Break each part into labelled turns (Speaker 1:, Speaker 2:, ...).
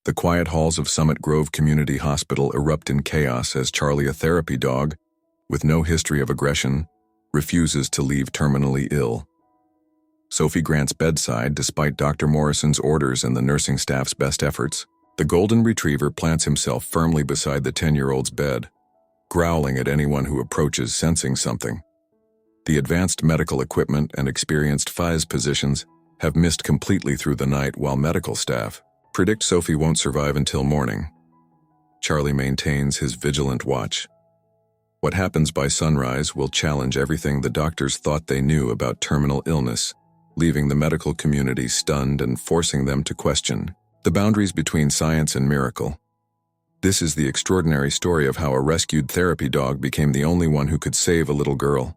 Speaker 1: The quiet halls of Summit Grove Community Hospital erupt in chaos as Charlie, a therapy dog, with no history of aggression, refuses to leave terminally ill. Sophie Grant's bedside, despite Dr. Morrison's orders and the nursing staff's best efforts, the golden retriever plants himself firmly beside the 10-year-old's bed, growling at anyone who approaches, sensing something. The advanced medical equipment and experienced phys physicians have missed completely through the night, while medical staff predict Sophie won't survive until morning. Charlie maintains his vigilant watch. What happens by sunrise will challenge everything the doctors thought they knew about terminal illness, leaving the medical community stunned and forcing them to question the boundaries between science and miracle. This is the extraordinary story of how a rescued therapy dog became the only one who could save a little girl.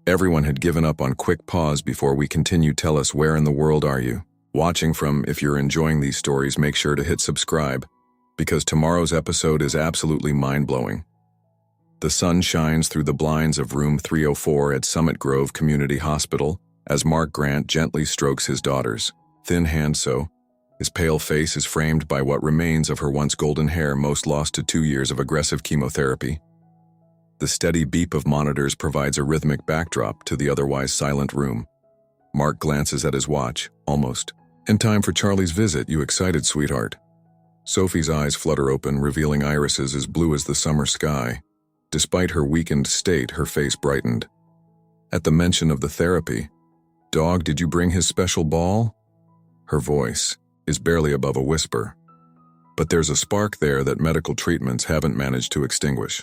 Speaker 1: Everyone had given up on quick pause before we continue. Tell us, where in the world are you watching from? If you're enjoying these stories, make sure to hit subscribe, because tomorrow's episode is absolutely mind-blowing. The sun shines through the blinds of room 304 at Summit Grove Community Hospital as Mark Grant gently strokes his daughter's thin hand. His pale face is framed by what remains of her once golden hair, most lost to 2 years of aggressive chemotherapy. The steady beep of monitors provides a rhythmic backdrop to the otherwise silent room. Mark glances at his watch. Almost in time for Charlie's visit. You excited, sweetheart? Sophie's eyes flutter open, revealing irises as blue as the summer sky. Despite her weakened state, her face brightened. At the mention of the therapy, "Dog, did you bring his special ball?" Her voice is barely above a whisper. But there's a spark there that medical treatments haven't managed to extinguish.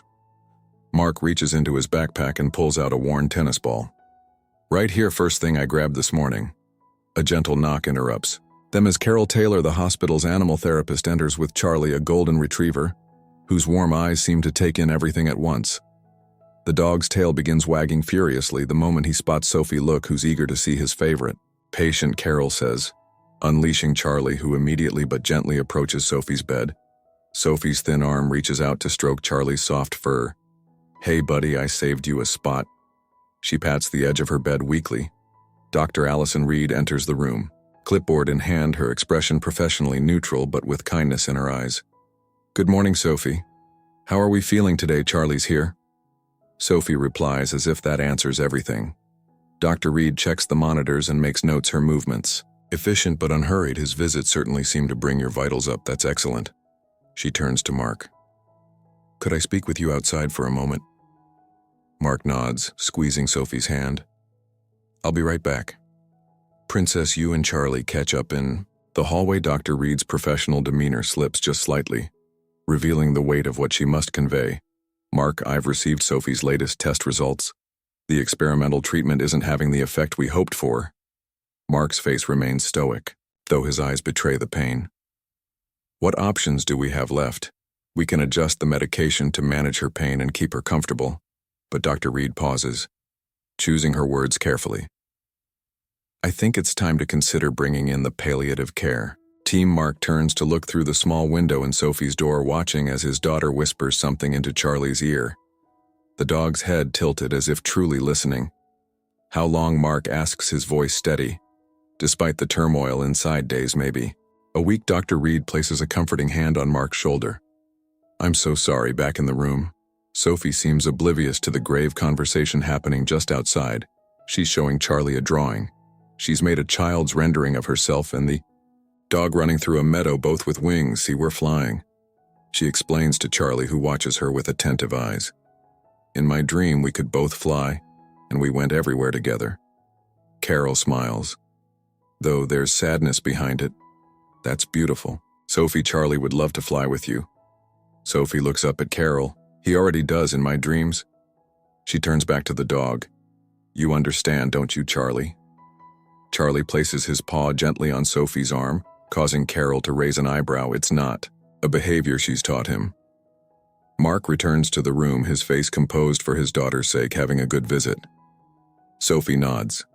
Speaker 1: Mark reaches into his backpack and pulls out a worn tennis ball. "Right here, first thing I grabbed this morning." A gentle knock interrupts them as Carol Taylor, the hospital's animal therapist, enters with Charlie, a golden retriever, whose warm eyes seem to take in everything at once. The dog's tail begins wagging furiously the moment he spots Sophie, who's eager to see his favorite. "Patient," Carol says, unleashing Charlie, who immediately but gently approaches Sophie's bed. Sophie's thin arm reaches out to stroke Charlie's soft fur. "Hey buddy, I saved you a spot." She pats the edge of her bed weakly. Dr. Allison Reed enters the room, clipboard in hand, her expression professionally neutral but with kindness in her eyes. "Good morning, Sophie. How are we feeling today? Charlie's here." Sophie replies as if that answers everything. Dr. Reed checks the monitors and makes notes her movements. "Efficient but unhurried. His visit certainly seemed to bring your vitals up. That's excellent." She turns to Mark. "Could I speak with you outside for a moment?" Mark nods, squeezing Sophie's hand. "I'll be right back." "Princess, you and Charlie catch up in the hallway." Dr. Reed's professional demeanor slips just slightly, revealing the weight of what she must convey. "Mark, I've received Sophie's latest test results. The experimental treatment isn't having the effect we hoped for." Mark's face remains stoic, though his eyes betray the pain. "What options do we have left? We can adjust the medication to manage her pain and keep her comfortable." But Dr. Reed pauses, choosing her words carefully. "I think it's time to consider bringing in the palliative care team." Mark turns to look through the small window in Sophie's door, watching as his daughter whispers something into Charlie's ear. The dog's head tilted as if truly listening. "How long?" Mark asks, his voice steady, despite the turmoil inside. "Days, maybe a week." Dr. Reed places a comforting hand on Mark's shoulder. "I'm so sorry." Back in the room, Sophie seems oblivious to the grave conversation happening just outside. She's showing Charlie a drawing. She's made a child's rendering of herself and the dog running through a meadow, both with wings. "See, we're flying," she explains to Charlie, who watches her with attentive eyes. "In my dream, we could both fly, and we went everywhere together." Carol smiles, though there's sadness behind it. "That's beautiful. Sophie, Charlie would love to fly with you." Sophie looks up at Carol. "He already does in my dreams." She turns back to the dog. "You understand, don't you, Charlie?" Charlie places his paw gently on Sophie's arm, causing Carol to raise an eyebrow. It's not a behavior she's taught him. Mark returns to the room, his face composed for his daughter's sake, having a good visit. Sophie nods.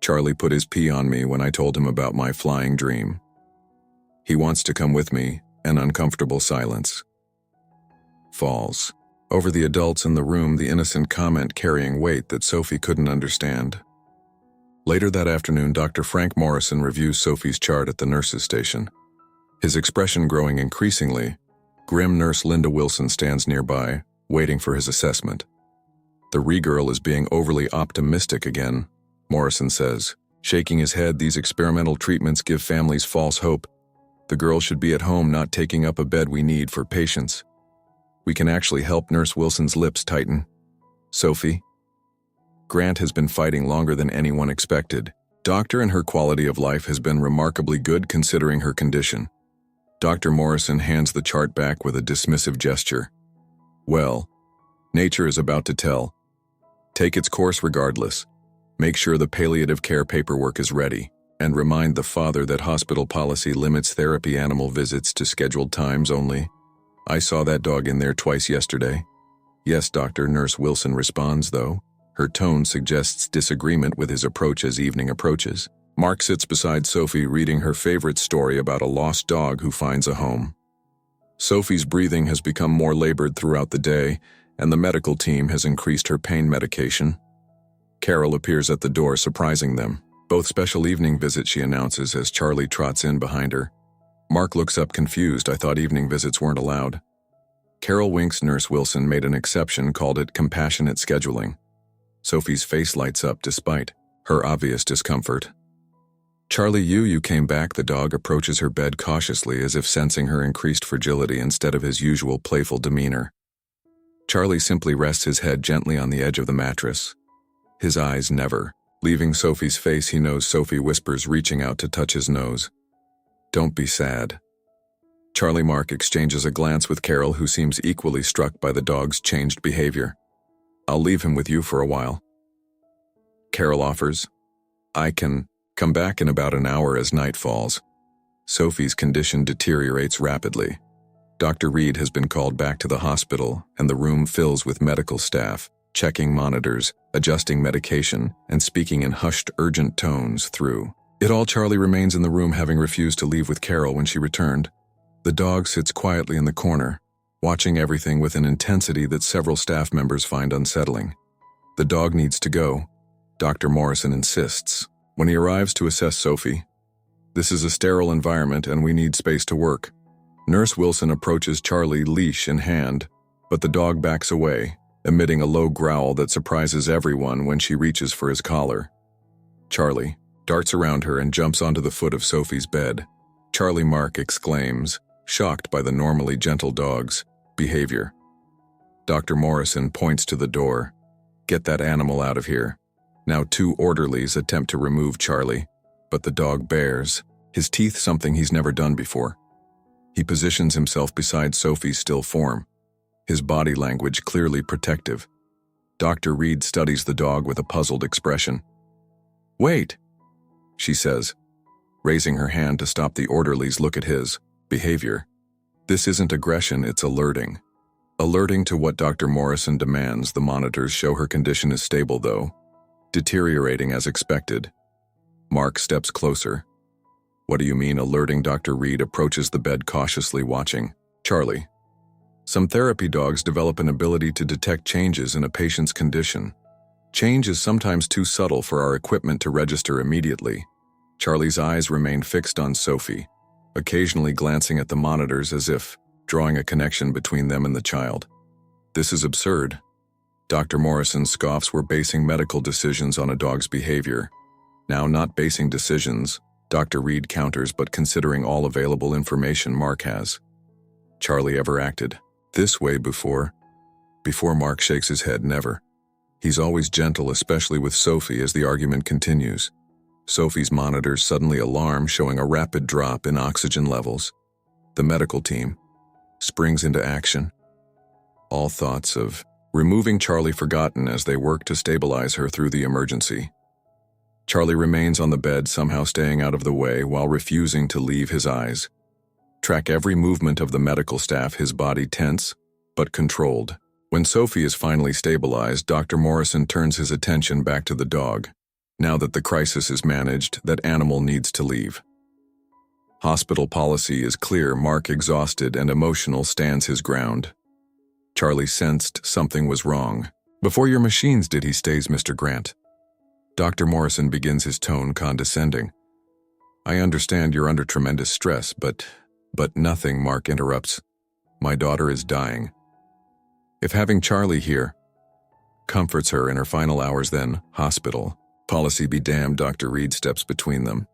Speaker 1: "Charlie put his pee on me when I told him about my flying dream. He wants to come with me." An uncomfortable silence falls over the adults in the room, the innocent comment carrying weight that Sophie couldn't understand. Later that afternoon, Dr. Frank Morrison reviews Sophie's chart at the nurse's station. His expression growing increasingly, grim nurse Linda Wilson stands nearby, waiting for his assessment. The re-girl is being overly optimistic again, Morrison says. Shaking his head, these experimental treatments give families false hope. The girl should be at home, not taking up a bed we need for patients. We can actually help. Nurse Wilson's lips tighten. Sophie? Grant has been fighting longer than anyone expected. Doctor, and her quality of life has been remarkably good considering her condition. Dr. Morrison hands the chart back with a dismissive gesture. Well, nature is about to tell. Take its course regardless. Make sure the palliative care paperwork is ready, and remind the father that hospital policy limits therapy animal visits to scheduled times only. I saw that dog in there twice yesterday. Yes, doctor, Nurse Wilson responds, though. Her tone suggests disagreement with his approach as evening approaches. Mark sits beside Sophie reading her favorite story about a lost dog who finds a home. Sophie's breathing has become more labored throughout the day, and the medical team has increased her pain medication. Carol appears at the door, surprising them. Both special evening visits, she announces as Charlie trots in behind her. Mark looks up confused. I thought evening visits weren't allowed. Carol winks. Nurse Wilson made an exception, called it compassionate scheduling. Sophie's face lights up despite her obvious discomfort. Charlie, you came back. The dog approaches her bed cautiously, as if sensing her increased fragility instead of his usual playful demeanor. Charlie simply rests his head gently on the edge of the mattress. His eyes never leaving Sophie's face. He knows. Sophie whispers, reaching out to touch his nose. Don't be sad. Charlie. Mark exchanges a glance with Carol, who seems equally struck by the dog's changed behavior. I'll leave him with you for a while. Carol offers. I can come back in about an hour as night falls. Sophie's condition deteriorates rapidly. Dr. Reed has been called back to the hospital, and the room fills with medical staff, checking monitors, adjusting medication, and speaking in hushed, urgent tones through it all. Charlie remains in the room, having refused to leave with Carol when she returned. The dog sits quietly in the corner, watching everything with an intensity that several staff members find unsettling. The dog needs to go, Dr. Morrison insists, when he arrives to assess Sophie. This is a sterile environment and we need space to work. Nurse Wilson approaches Charlie, leash in hand, but the dog backs away, emitting a low growl that surprises everyone when she reaches for his collar. Charlie darts around her and jumps onto the foot of Sophie's bed. Charlie. Mark exclaims, shocked by the normally gentle dog's behavior. Dr. Morrison points to the door. Get that animal out of here. Now 2 orderlies attempt to remove Charlie, but the dog bares, his teeth something he's never done before. He positions himself beside Sophie's still form, his body language clearly protective. Dr. Reed studies the dog with a puzzled expression. Wait, she says, raising her hand to stop the orderlies. Look at his behavior. This isn't aggression, it's alerting. Alerting to what Dr. Morrison demands. The monitors show her condition is stable, though deteriorating as expected. Mark steps closer. What do you mean, alerting? Dr. Reed approaches the bed cautiously, watching Charlie. Some therapy dogs develop an ability to detect changes in a patient's condition. Change is sometimes too subtle for our equipment to register immediately. Charlie's eyes remain fixed on Sophie, occasionally glancing at the monitors as if drawing a connection between them and the child. This is absurd. Dr. Morrison scoffs. We're basing medical decisions on a dog's behavior. Now, not basing decisions, Dr. Reed counters, but considering all available information Mark has. Charlie ever acted this way before? Before? Mark shakes his head. Never. He's always gentle, especially with Sophie. As the argument continues, Sophie's monitors suddenly alarm, showing a rapid drop in oxygen levels. The medical team springs into action. All thoughts of removing Charlie forgotten as they work to stabilize her through the emergency. Charlie remains on the bed, somehow staying out of the way while refusing to leave his eyes. Track every movement of the medical staff, his body tense but controlled. When Sophie is finally stabilized, Dr. Morrison turns his attention back to the dog. Now that the crisis is managed, that animal needs to leave. Hospital policy is clear. Mark, exhausted and emotional, stands his ground. Charlie sensed something was wrong. Before your machines, did he? Stays Mr. Grant. Dr. Morrison begins, his tone condescending. I understand you're under tremendous stress, but But nothing, Mark interrupts. My daughter is dying. If having Charlie here comforts her in her final hours, then hospital. Policy be damned, Dr. Reed steps between them.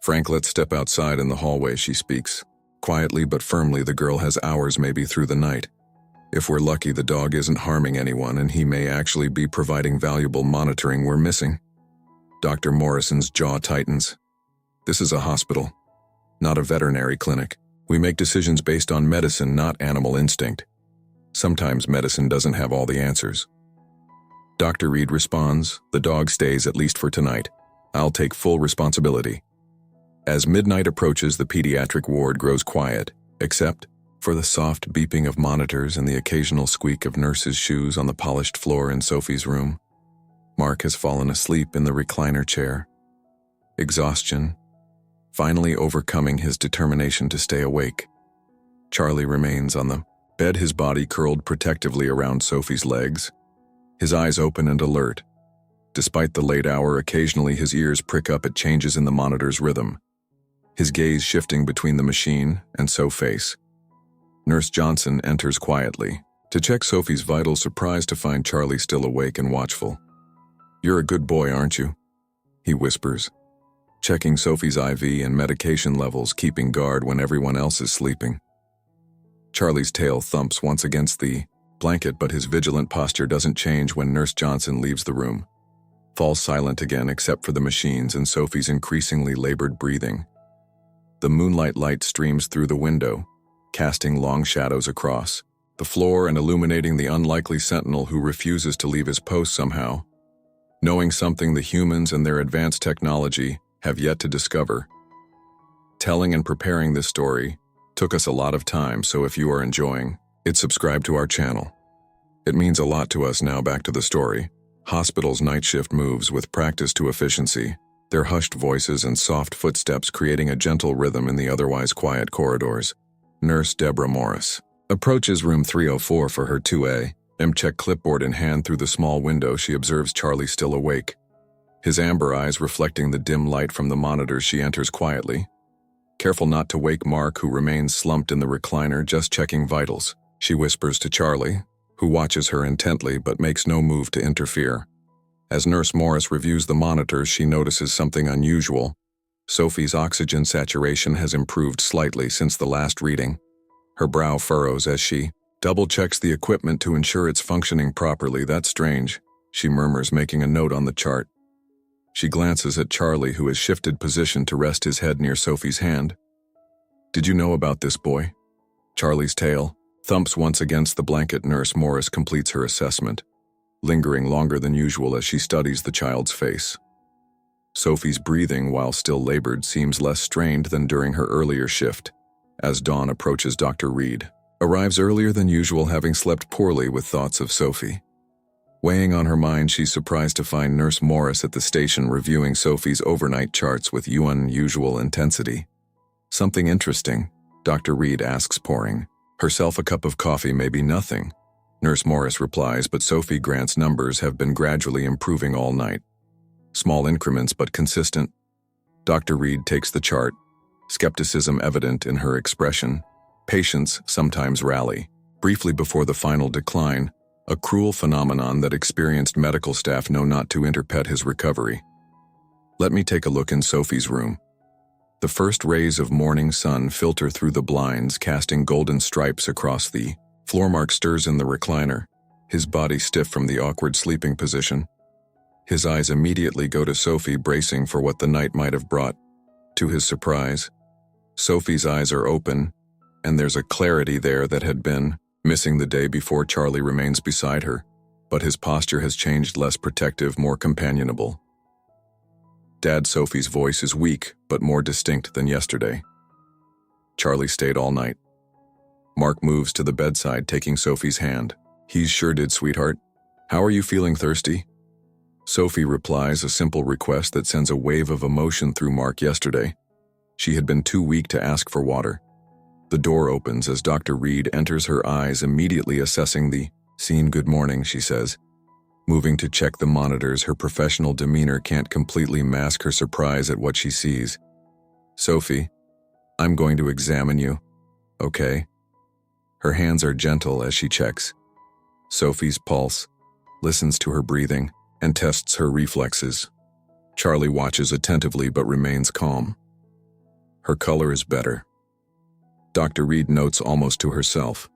Speaker 1: Frank, let's step outside in the hallway, she speaks. Quietly but firmly, the girl has hours, maybe through the night. If we're lucky, the dog isn't harming anyone and he may actually be providing valuable monitoring we're missing. Dr. Morrison's jaw tightens. This is a hospital, not a veterinary clinic. We make decisions based on medicine, not animal instinct. Sometimes medicine doesn't have all the answers. Dr. Reed responds, the dog stays at least for tonight. I'll take full responsibility. As midnight approaches, the pediatric ward grows quiet, except for the soft beeping of monitors and the occasional squeak of nurses' shoes on the polished floor in Sophie's room. Mark has fallen asleep in the recliner chair. Exhaustion, finally overcoming his determination to stay awake. Charlie remains on the bed, his body curled protectively around Sophie's legs, his eyes open and alert. Despite the late hour, occasionally his ears prick up at changes in the monitor's rhythm, his gaze shifting between the machine and Sophie's. Nurse Johnson enters quietly to check Sophie's vitals, surprised to find Charlie still awake and watchful. You're a good boy, aren't you? He whispers, checking Sophie's IV and medication levels, keeping guard when everyone else is sleeping. Charlie's tail thumps once against the blanket, but his vigilant posture doesn't change when Nurse Johnson leaves the room. Falls silent again except for the machines and Sophie's increasingly labored breathing. The moonlight light streams through the window, casting long shadows across the floor and illuminating the unlikely sentinel who refuses to leave his post somehow, knowing something the humans and their advanced technology have yet to discover. Telling and preparing this story took us a lot of time, so if you are enjoying it, subscribe to our channel. It means a lot to us. Now back to the story. Hospital's night shift moves with practice to efficiency, their hushed voices and soft footsteps creating a gentle rhythm in the otherwise quiet corridors. Nurse Deborah Morris approaches room 304 for her 2A. Check clipboard in hand. Through the small window, she observes Charlie still awake. His amber eyes reflecting the dim light from the monitors, she enters quietly, careful not to wake Mark, who remains slumped in the recliner, just checking vitals. She whispers to Charlie, who watches her intently but makes no move to interfere. As Nurse Morris reviews the monitors, she notices something unusual. Sophie's oxygen saturation has improved slightly since the last reading. Her brow furrows as she double-checks the equipment to ensure it's functioning properly. That's strange, she murmurs, making a note on the chart. She glances at Charlie, who has shifted position to rest his head near Sophie's hand. Did you know about this boy? Charlie's tail thumps once against the blanket. Nurse Morris completes her assessment, lingering longer than usual as she studies the child's face. Sophie's breathing, while still labored, seems less strained than during her earlier shift. As dawn approaches, Dr. Reed arrives earlier than usual, having slept poorly with thoughts of Sophie weighing on her mind. She's surprised to find Nurse Morris at the station reviewing Sophie's overnight charts with unusual intensity. Something interesting? Dr. Reed asks, pouring herself a cup of coffee. Maybe nothing, Nurse Morris replies, but Sophie Grant's numbers have been gradually improving all night. Small increments but consistent. Dr. Reed takes the chart, skepticism evident in her expression. Patients sometimes rally briefly before the final decline, a cruel phenomenon that experienced medical staff know not to interpret his recovery. Let me take a look in Sophie's room. The first rays of morning sun filter through the blinds, casting golden stripes across the floor. Mark stirs in the recliner, his body stiff from the awkward sleeping position. His eyes immediately go to Sophie, bracing for what the night might have brought. To his surprise, Sophie's eyes are open, and there's a clarity there that had been missing the day before. Charlie remains beside her, but his posture has changed, less protective, more companionable. Dad, Sophie's voice is weak, but more distinct than yesterday. Charlie stayed all night. Mark moves to the bedside, taking Sophie's hand. He sure did, sweetheart. How are you feeling? Thirsty? Sophie replies, a simple request that sends a wave of emotion through Mark. Yesterday, she had been too weak to ask for water. The door opens as Dr. Reed enters, her eyes immediately assessing the scene. Good morning, she says. Moving to check the monitors, her professional demeanor can't completely mask her surprise at what she sees. Sophie, I'm going to examine you, Okay. Her hands are gentle as she checks Sophie's pulse, listens to her breathing, and tests her reflexes. Charlie watches attentively but remains calm. Her color is better. Dr. Reed notes almost to herself.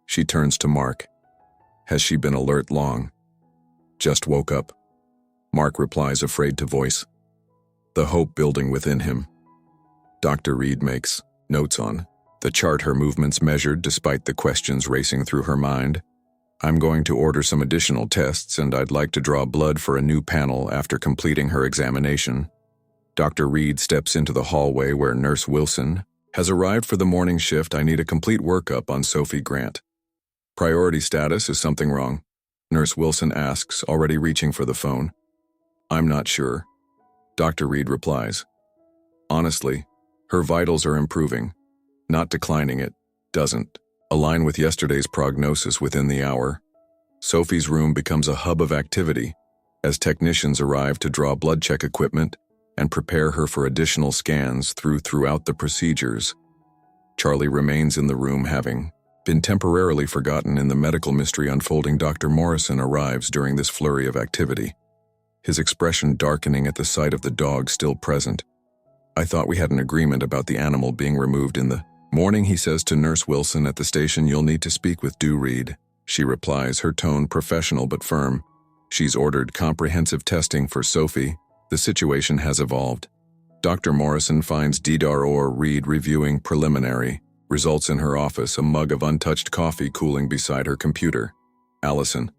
Speaker 1: She turns to Mark. Has she been alert long? Just woke up. Mark replies, afraid to voice the hope building within him. Dr. Reed makes notes on the chart, her movements measured despite the questions racing through her mind. I'm going to order some additional tests, and I'd like to draw blood for a new panel after completing her examination. Dr. Reed steps into the hallway where Nurse Wilson has arrived for the morning shift. I need a complete workup on Sophie Grant. Priority status, is something wrong? Nurse Wilson asks, already reaching for the phone. I'm not sure. Dr. Reed replies. Honestly, her vitals are improving. Not declining, it doesn't align with yesterday's prognosis within the hour. Sophie's room becomes a hub of activity as technicians arrive to draw blood check equipment and prepare her for additional scans throughout the procedures. Charlie remains in the room, having been temporarily forgotten in the medical mystery unfolding. Dr. Morrison arrives during this flurry of activity, his expression darkening at the sight of the dog still present. I thought we had an agreement about the animal being removed in the morning, he says to Nurse Wilson at the station. You'll need to speak with Reed. She replies, her tone professional but firm. She's ordered comprehensive testing for Sophie. The situation has evolved. Dr. Morrison finds Reed reviewing preliminary results in her office, a mug of untouched coffee cooling beside her computer. Allison.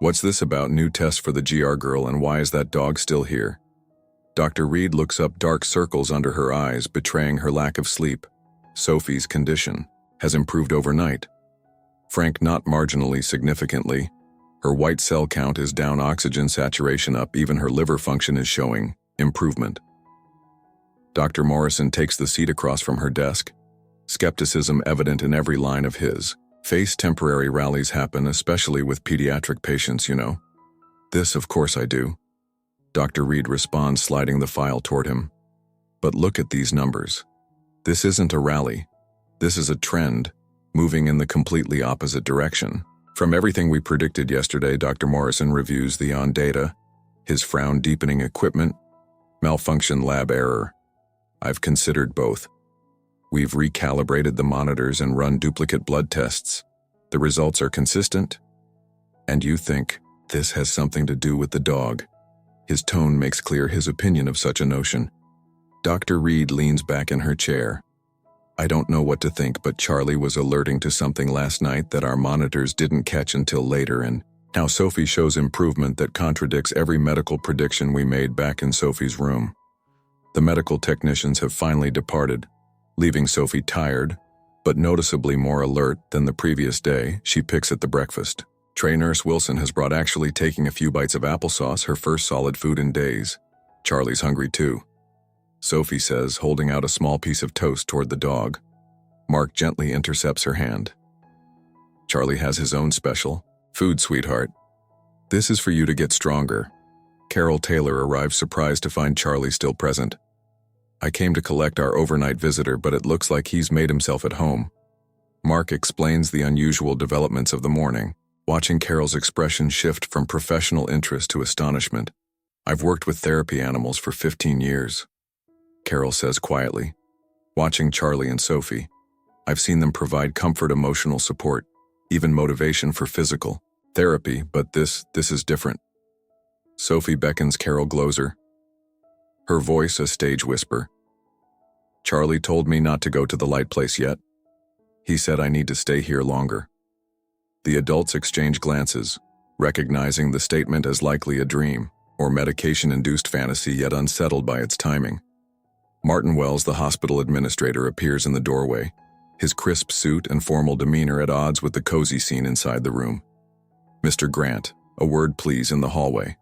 Speaker 1: What's this about? New test for the GR girl, and why is that dog still here? Dr. Reed looks up, dark circles under her eyes, betraying her lack of sleep. Sophie's condition has improved overnight. Frank, not marginally, significantly. Her white cell count is down, oxygen saturation up, even her liver function is showing improvement. Dr. Morrison takes the seat across from her desk, skepticism evident in every line of his face. Temporary rallies happen, especially with pediatric patients, you know. This, of course I do. Dr. Reed responds, sliding the file toward him. But look at these numbers. This isn't a rally. This is a trend, moving in the completely opposite direction. From everything we predicted yesterday, Dr. Morrison reviews the on data, his frown deepening. Equipment, malfunction, lab error. I've considered both. We've recalibrated the monitors and run duplicate blood tests. The results are consistent. And you think this has something to do with the dog? His tone makes clear his opinion of such a notion. Dr. Reed leans back in her chair. I don't know what to think, but Charlie was alerting to something last night that our monitors didn't catch until later, and now Sophie shows improvement that contradicts every medical prediction we made back in Sophie's room. The medical technicians have finally departed, leaving Sophie tired, but noticeably more alert than the previous day. She picks at the breakfast tray Nurse Wilson has brought, actually taking a few bites of applesauce, her first solid food in days. Charlie's hungry too, Sophie says, holding out a small piece of toast toward the dog. Mark gently intercepts her hand. Charlie has his own special food, sweetheart. This is for you to get stronger. Carol Taylor arrives, surprised to find Charlie still present. I came to collect our overnight visitor, but it looks like he's made himself at home. Mark explains the unusual developments of the morning, watching Carol's expression shift from professional interest to astonishment. I've worked with therapy animals for 15 years. Carol says quietly, watching Charlie and Sophie. I've seen them provide comfort, emotional support, even motivation for physical therapy, but this is different. Sophie beckons. Carol glows her, her voice a stage whisper. Charlie told me not to go to the light place yet. He said I need to stay here longer. The adults exchange glances, recognizing the statement as likely a dream or medication-induced fantasy, yet unsettled by its timing. Martin Wells, the hospital administrator, appears in the doorway, his crisp suit and formal demeanor at odds with the cozy scene inside the room. Mr. Grant, a word please, in the hallway.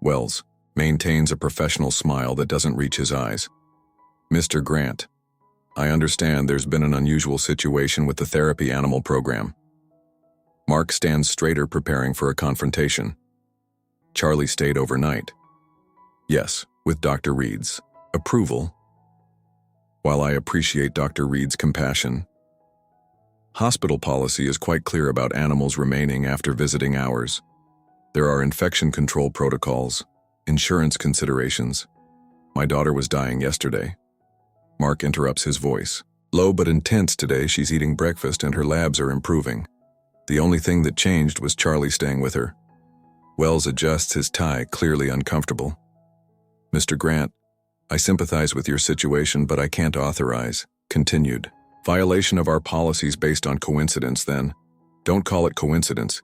Speaker 1: Wells maintains a professional smile that doesn't reach his eyes. Mr. Grant, I understand there's been an unusual situation with the therapy animal program. Mark stands straighter, preparing for a confrontation. Charlie stayed overnight. Yes, with Dr. Reed's approval. While I appreciate Dr. Reed's compassion, Hospital policy is quite clear about animals remaining after visiting hours. There are infection control protocols, insurance considerations. My daughter was dying yesterday. Mark interrupts his voice. Low but intense today, she's eating breakfast and her labs are improving. The only thing that changed was Charlie staying with her. Wells adjusts his tie, clearly uncomfortable. Mr. Grant, I sympathize with your situation, but I can't authorize. Continued. Violation of our policies based on coincidence, then. Don't call it coincidence.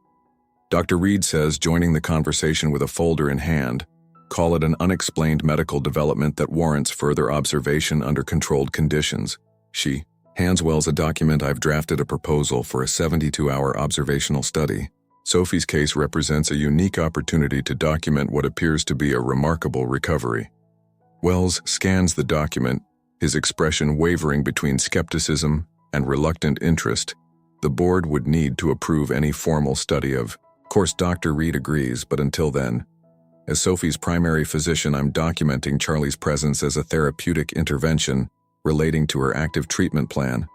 Speaker 1: Dr. Reed says, joining the conversation with a folder in hand, call it an unexplained medical development that warrants further observation under controlled conditions. She hands Wells a document. I've drafted a proposal for a 72-hour observational study. Sophie's case represents a unique opportunity to document what appears to be a remarkable recovery. Wells scans the document, his expression wavering between skepticism and reluctant interest. The board would need to approve any formal study of course. Dr. Reed agrees, but until then, as Sophie's primary physician, I'm documenting Charlie's presence as a therapeutic intervention relating to her active treatment plan.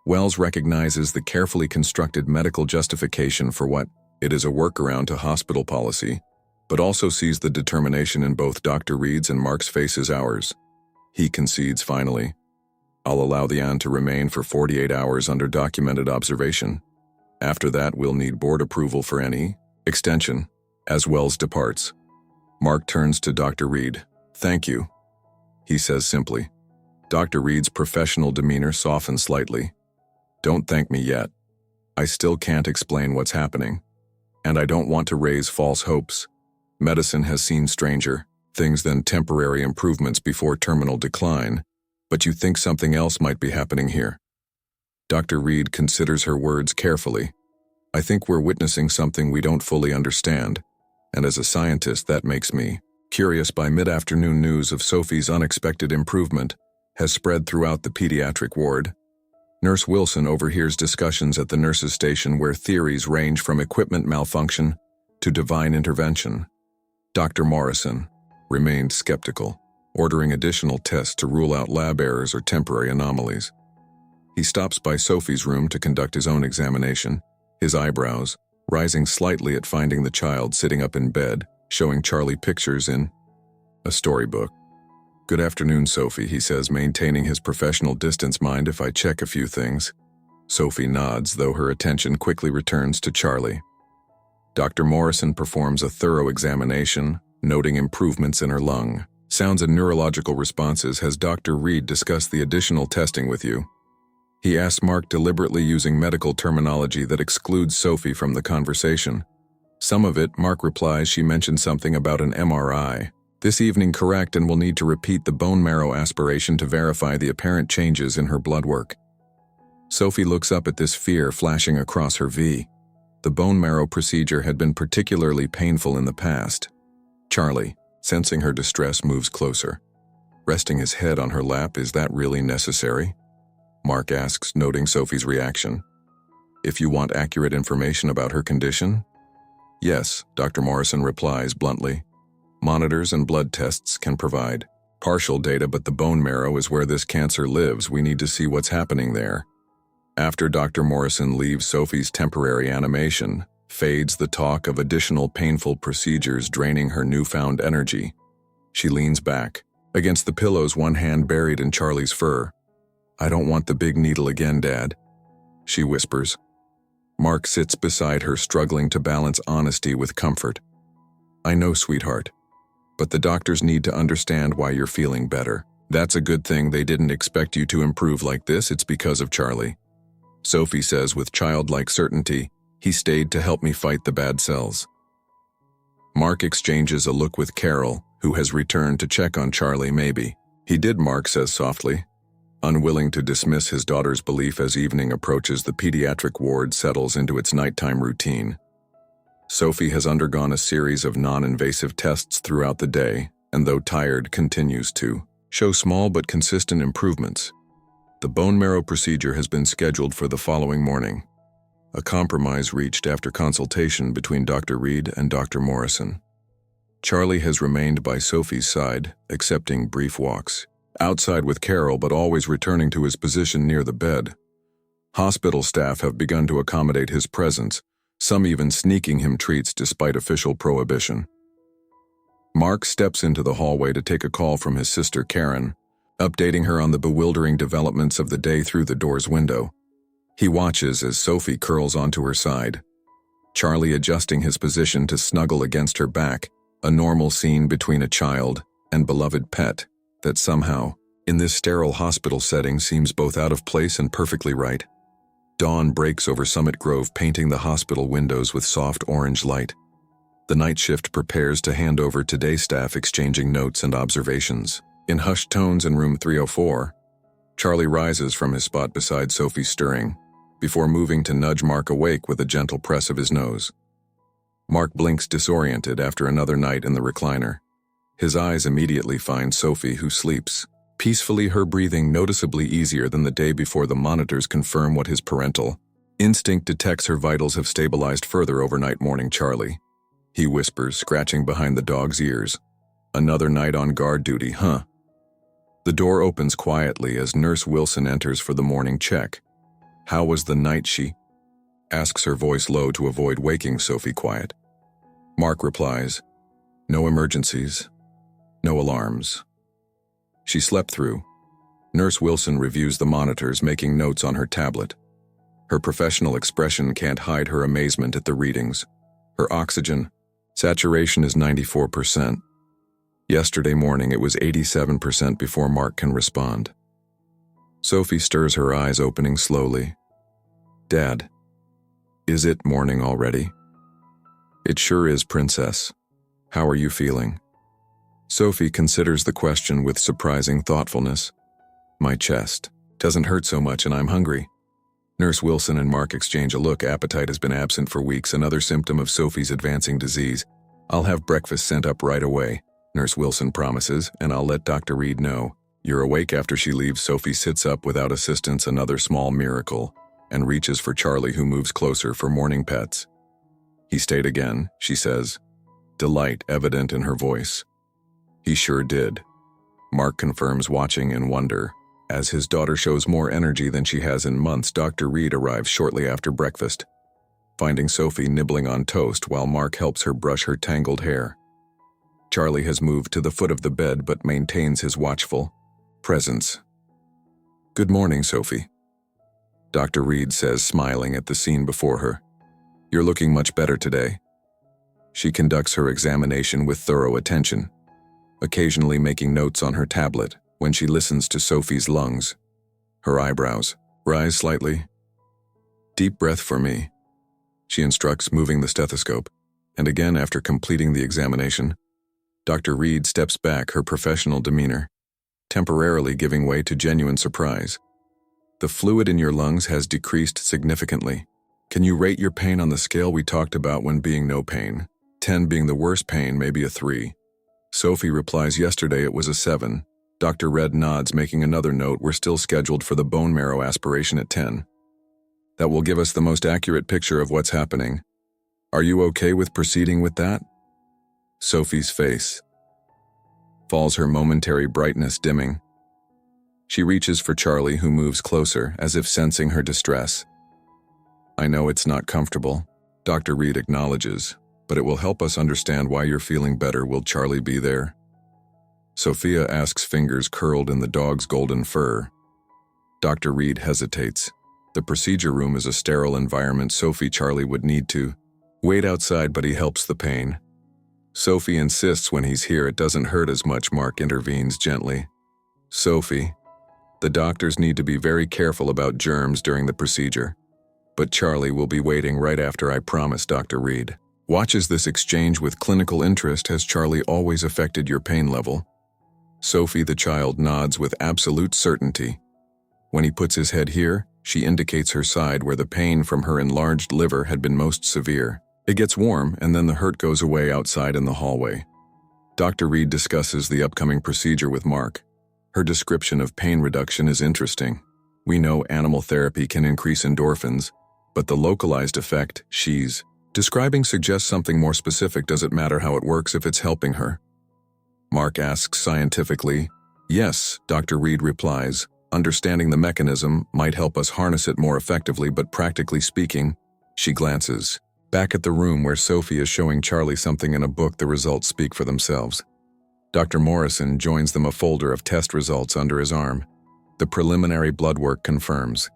Speaker 1: Wells recognizes the carefully constructed medical justification for what it is a workaround to hospital policy, but also sees the determination in both Dr. Reed's and Mark's faces ours. He concedes finally. I'll allow the aunt to remain for 48 hours under documented observation. After that, we'll need board approval for any extension. As Wells departs, Mark turns to Dr. Reed. Thank you, he says simply. Dr. Reed's professional demeanor softens slightly. Don't thank me yet. I still can't explain what's happening, and I don't want to raise false hopes. Medicine has seen stranger things than temporary improvements before terminal decline, but you think something else might be happening here. Dr. Reed considers her words carefully. I think we're witnessing something we don't fully understand, and as a scientist that makes me curious. By mid-afternoon, news of Sophie's unexpected improvement has spread throughout the pediatric ward. Nurse Wilson overhears discussions at the nurses' station where theories range from equipment malfunction to divine intervention. Dr. Morrison remained skeptical, ordering additional tests to rule out lab errors or temporary anomalies. He stops by Sophie's room to conduct his own examination, his eyebrows rising slightly at finding the child sitting up in bed, showing Charlie pictures in a storybook. Good afternoon, Sophie, he says, maintaining his professional distance. Mind if I check a few things? Sophie nods, though her attention quickly returns to Charlie. Dr. Morrison performs a thorough examination, noting improvements in her lung, sounds and neurological responses. Has Dr. Reed discussed the additional testing with you? He asks Mark, deliberately using medical terminology that excludes Sophie from the conversation. Some of it, Mark replies. She mentioned something about an MRI. This evening, correct, and will need to repeat the bone marrow aspiration to verify the apparent changes in her blood work. Sophie looks up at this, fear flashing across her V. The bone marrow procedure had been particularly painful in the past. Charlie, sensing her distress, moves closer, resting his head on her lap. Is that really necessary? Mark asks, noting Sophie's reaction. If you want accurate information about her condition? Yes, Dr. Morrison replies bluntly. Monitors and blood tests can provide partial data, but the bone marrow is where this cancer lives. We need to see what's happening there. After Dr. Morrison leaves, Sophie's temporary animation fades, the talk of additional painful procedures draining her newfound energy. She leans back against the pillows, one hand buried in Charlie's fur. I don't want the big needle again, Dad, she whispers. Mark sits beside her, struggling to balance honesty with comfort. I know, sweetheart, but the doctors need to understand why you're feeling better. That's a good thing. They didn't expect you to improve like this. It's because of Charlie. Sophie says with childlike certainty, he stayed to help me fight the bad cells. Mark exchanges a look with Carol, who has returned to check on Charlie. Maybe he did, Mark says softly, unwilling to dismiss his daughter's belief. As evening approaches, the pediatric ward settles into its nighttime routine. Sophie has undergone a series of non-invasive tests throughout the day, and though tired, continues to show small but consistent improvements. The bone marrow procedure has been scheduled for the following morning. A compromise reached after consultation between Dr. Reed and Dr. Morrison. Charlie has remained by Sophie's side, accepting brief walks outside with Carol, but always returning to his position near the bed, Hospital staff have begun to accommodate his presence, some even sneaking him treats despite official prohibition. Mark steps into the hallway to take a call from his sister Karen, updating her on the bewildering developments of the day through the door's window. He watches as Sophie curls onto her side, Charlie adjusting his position to snuggle against her back, a normal scene between a child and beloved pet that somehow, in this sterile hospital setting, seems both out of place and perfectly right. Dawn breaks over Summit Grove, painting the hospital windows with soft orange light. The night shift prepares to hand over to day staff, exchanging notes and observations. In hushed tones in room 304, Charlie rises from his spot beside Sophie, stirring, before moving to nudge Mark awake with a gentle press of his nose. Mark blinks disoriented after another night in the recliner. His eyes immediately find Sophie, who sleeps peacefully, her breathing noticeably easier than the day before. The monitors confirm what his parental instinct detects: her vitals have stabilized further overnight. Morning, Charlie, he whispers, scratching behind the dog's ears. Another night on guard duty, huh? The door opens quietly as Nurse Wilson enters for the morning check. How was the night, she asks, her voice low to avoid waking Sophie quiet. Mark replies, no emergencies, no alarms. She slept through. Nurse Wilson reviews the monitors, making notes on her tablet. Her professional expression can't hide her amazement at the readings. Her oxygen saturation is 94%. Yesterday morning it was 87% before Mark can respond. Sophie stirs her eyes, opening slowly. Dad, is it morning already? It sure is, Princess. How are you feeling? Sophie considers the question with surprising thoughtfulness. My chest doesn't hurt so much and I'm hungry. Nurse Wilson and Mark exchange a look. Appetite has been absent for weeks, another symptom of Sophie's advancing disease. I'll have breakfast sent up right away, Nurse Wilson promises, and I'll let Dr. Reed know. You're awake. After she leaves, Sophie sits up without assistance, another small miracle, and reaches for Charlie, who moves closer for morning pets. He stayed again, she says, delight evident in her voice. He sure did, Mark confirms, watching in wonder. As his daughter shows more energy than she has in months, Dr. Reed arrives shortly after breakfast, finding Sophie nibbling on toast while Mark helps her brush her tangled hair. Charlie has moved to the foot of the bed but maintains his watchful presence. Good morning, Sophie, Dr. Reed says, smiling at the scene before her. You're looking much better today. She conducts her examination with thorough attention, occasionally making notes on her tablet. When she listens to Sophie's lungs, her eyebrows rise slightly. Deep breath for me, she instructs, moving the stethoscope. And again, after completing the examination, Dr. Reed steps back, her professional demeanor temporarily giving way to genuine surprise. The fluid in your lungs has decreased significantly. Can you rate your pain on the scale we talked about when being no pain? 10 being the worst pain, maybe a 3. Sophie replies, yesterday it was a 7. Dr. Red nods, making another note. We're still scheduled for the bone marrow aspiration at 10. That will give us the most accurate picture of what's happening. Are you okay with proceeding with that? Sophie's face falls, her momentary brightness dimming. She reaches for Charlie, who moves closer, as if sensing her distress. I know it's not comfortable, Dr. Reed acknowledges, but it will help us understand why you're feeling better. Will Charlie be there? Sophia asks, fingers curled in the dog's golden fur. Dr. Reed hesitates. The procedure room is a sterile environment. Charlie would need to wait outside, but he helps the pain. Sophie insists when he's here it doesn't hurt as much. Mark intervenes gently. Sophie, the doctors need to be very careful about germs during the procedure. But Charlie will be waiting right after, I promise. Dr. Reed watches this exchange with clinical interest. Has Charlie always affected your pain level? Sophie, the child, nods with absolute certainty. When he puts his head here, she indicates her side where the pain from her enlarged liver had been most severe. It gets warm, and then the hurt goes away outside in the hallway. Dr. Reed discusses the upcoming procedure with Mark. Her description of pain reduction is interesting. We know animal therapy can increase endorphins, but the localized effect she's describing suggests something more specific. Does it matter how it works if it's helping her? Mark asks scientifically. Yes, Dr. Reed replies. Understanding the mechanism might help us harness it more effectively, but practically speaking, she glances back at the room where Sophie is showing Charlie something in a book. The results speak for themselves. Dr. Morrison joins them, a folder of test results under his arm. The preliminary blood work confirms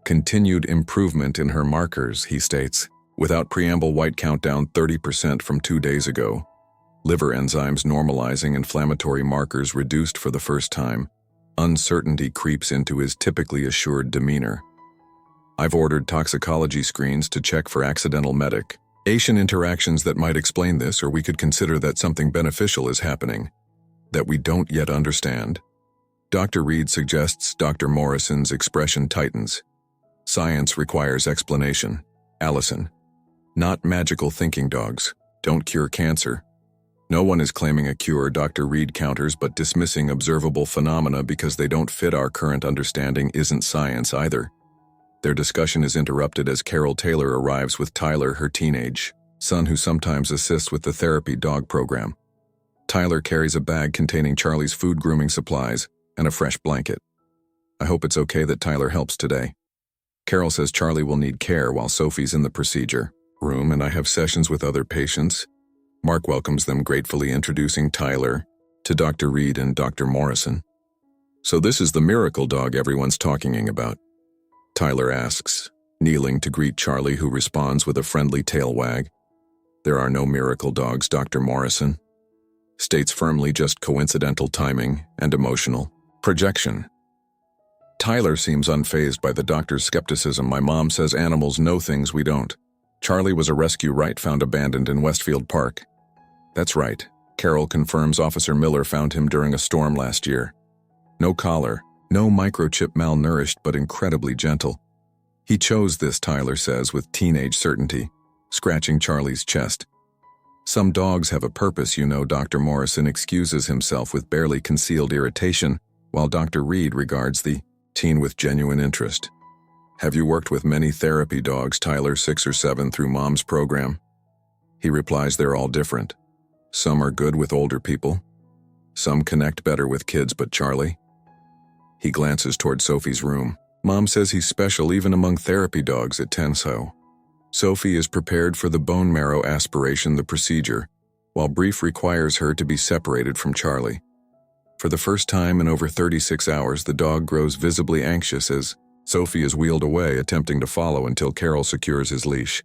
Speaker 1: continued improvement in her markers, he states. Without preamble, white count down 30% from 2 days ago. Liver enzymes normalizing, inflammatory markers reduced for the first time. Uncertainty creeps into his typically assured demeanor. I've ordered toxicology screens to check for accidental medication interactions that might explain this, or we could consider that something beneficial is happening that we don't yet understand. Dr. Reed suggests. Dr. Morrison's expression tightens. Science requires explanation. Allison. Not magical thinking. Dogs don't cure cancer. No one is claiming a cure, Dr. Reed counters, but dismissing observable phenomena because they don't fit our current understanding isn't science either. Their discussion is interrupted as Carol Taylor arrives with Tyler, her teenage son, who sometimes assists with the therapy dog program. Tyler carries a bag containing Charlie's food, grooming supplies, and a fresh blanket. I hope it's okay that Tyler helps today. Carol says Charlie will need care while Sophie's in the procedure room and I have sessions with other patients. Mark welcomes them gratefully, introducing Tyler to Dr. Reed and Dr. Morrison. So this is the miracle dog everyone's talking about? Tyler asks, kneeling to greet Charlie, who responds with a friendly tail wag. There are no miracle dogs, Dr. Morrison states firmly, just coincidental timing and emotional projection. Tyler seems unfazed by the doctor's skepticism. My mom says animals know things we don't. Charlie was a rescue right found abandoned in Westfield Park. That's right, Carol confirms. Officer Miller found him during a storm last year. No collar, no microchip, malnourished but incredibly gentle. He chose this, Tyler says with teenage certainty, scratching Charlie's chest. Some dogs have a purpose, you know. Dr. Morrison excuses himself with barely concealed irritation, while Dr. Reed regards the teen with genuine interest. Have you worked with many therapy dogs? Tyler, 6 or 7 through mom's program. He replies they're all different. Some are good with older people. Some connect better with kids, but Charlie? He glances toward Sophie's room. Mom says he's special even among therapy dogs at 10. So Sophie is prepared for the bone marrow aspiration, the procedure, while brief requires her to be separated from Charlie. For the first time in over 36 hours, the dog grows visibly anxious as Sophie is wheeled away, attempting to follow until Carol secures his leash.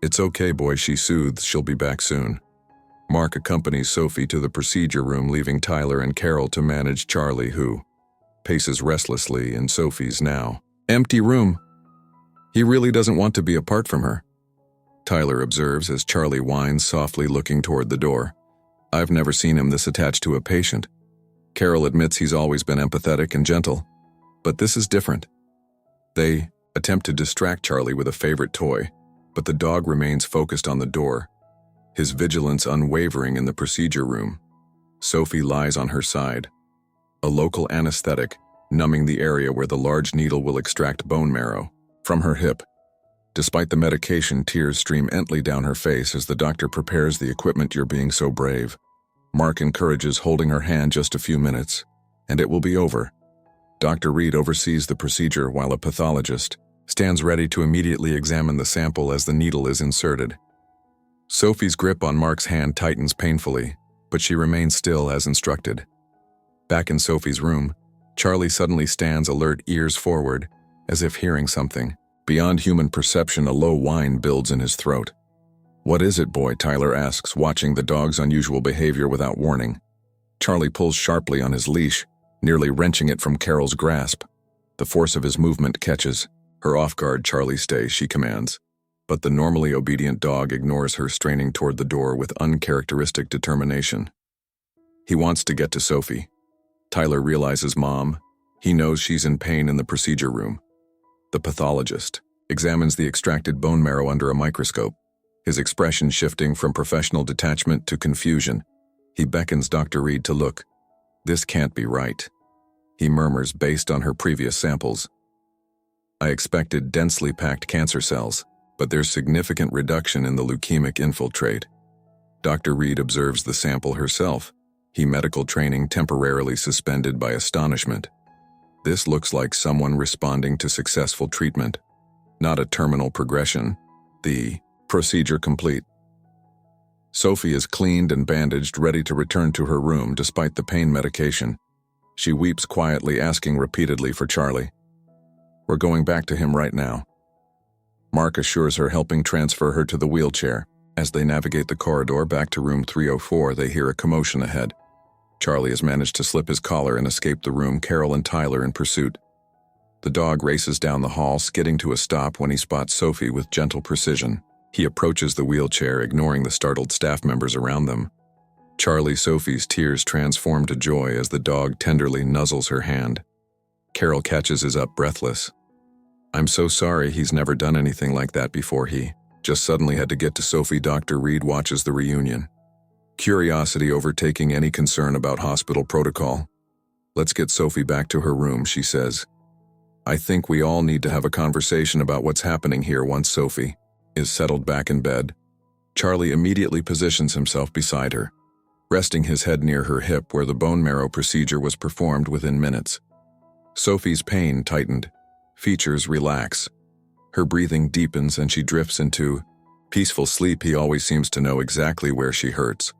Speaker 1: It's okay, boy, she soothes. She'll be back soon. Mark accompanies Sophie to the procedure room, leaving Tyler and Carol to manage Charlie, who paces restlessly in Sophie's now empty room. He really doesn't want to be apart from her, Tyler observes as Charlie whines softly, looking toward the door. I've never seen him this attached to a patient. Carol admits he's always been empathetic and gentle, but this is different. They attempt to distract Charlie with a favorite toy, but the dog remains focused on the door, his vigilance unwavering in the procedure room. Sophie lies on her side, a local anesthetic numbing the area where the large needle will extract bone marrow from her hip. Despite the medication, tears stream gently down her face as the doctor prepares the equipment. You're being so brave. Mark encourages, holding her hand. Just a few minutes, and it will be over. Dr. Reed oversees the procedure while a pathologist stands ready to immediately examine the sample as the needle is inserted. Sophie's grip on Mark's hand tightens painfully, but she remains still as instructed. Back in Sophie's room, Charlie suddenly stands alert, ears forward, as if hearing something. Beyond human perception, a low whine builds in his throat. What is it, boy? Tyler asks, watching the dog's unusual behavior without warning. Charlie pulls sharply on his leash, nearly wrenching it from Carol's grasp. The force of his movement catches her off guard. Charlie, stay, she commands. But the normally obedient dog ignores her, straining toward the door with uncharacteristic determination. He wants to get to Sophie. Tyler realizes Mom. He knows she's in pain in the procedure room. The pathologist examines the extracted bone marrow under a microscope, his expression shifting from professional detachment to confusion. He beckons Dr. Reed to look. This can't be right, he murmurs, based on her previous samples. I expected densely packed cancer cells, but there's significant reduction in the leukemic infiltrate. Dr. Reed observes the sample herself, he medical training temporarily suspended by astonishment. This looks like someone responding to successful treatment, not a terminal progression. The procedure complete. Sophie is cleaned and bandaged, ready to return to her room despite the pain medication. She weeps quietly, asking repeatedly for Charlie. We're going back to him right now. Mark assures her, helping transfer her to the wheelchair. As they navigate the corridor back to room 304, they hear a commotion ahead. Charlie has managed to slip his collar and escape the room, Carol and Tyler in pursuit. The dog races down the hall, skidding to a stop when he spots Sophie with gentle precision. He approaches the wheelchair, ignoring the startled staff members around them. Sophie's tears transform to joy as the dog tenderly nuzzles her hand. Carol catches his up, breathless. I'm so sorry, he's never done anything like that before. He just suddenly had to get to Sophie. Dr. Reed watches the reunion, curiosity overtaking any concern about hospital protocol. Let's get Sophie back to her room, she says. I think we all need to have a conversation about what's happening here. Once Sophie is settled back in bed, Charlie immediately positions himself beside her, resting his head near her hip where the bone marrow procedure was performed within minutes. Sophie's pain tightened, features relax. Her breathing deepens and she drifts into peaceful sleep. He always seems to know exactly where she hurts.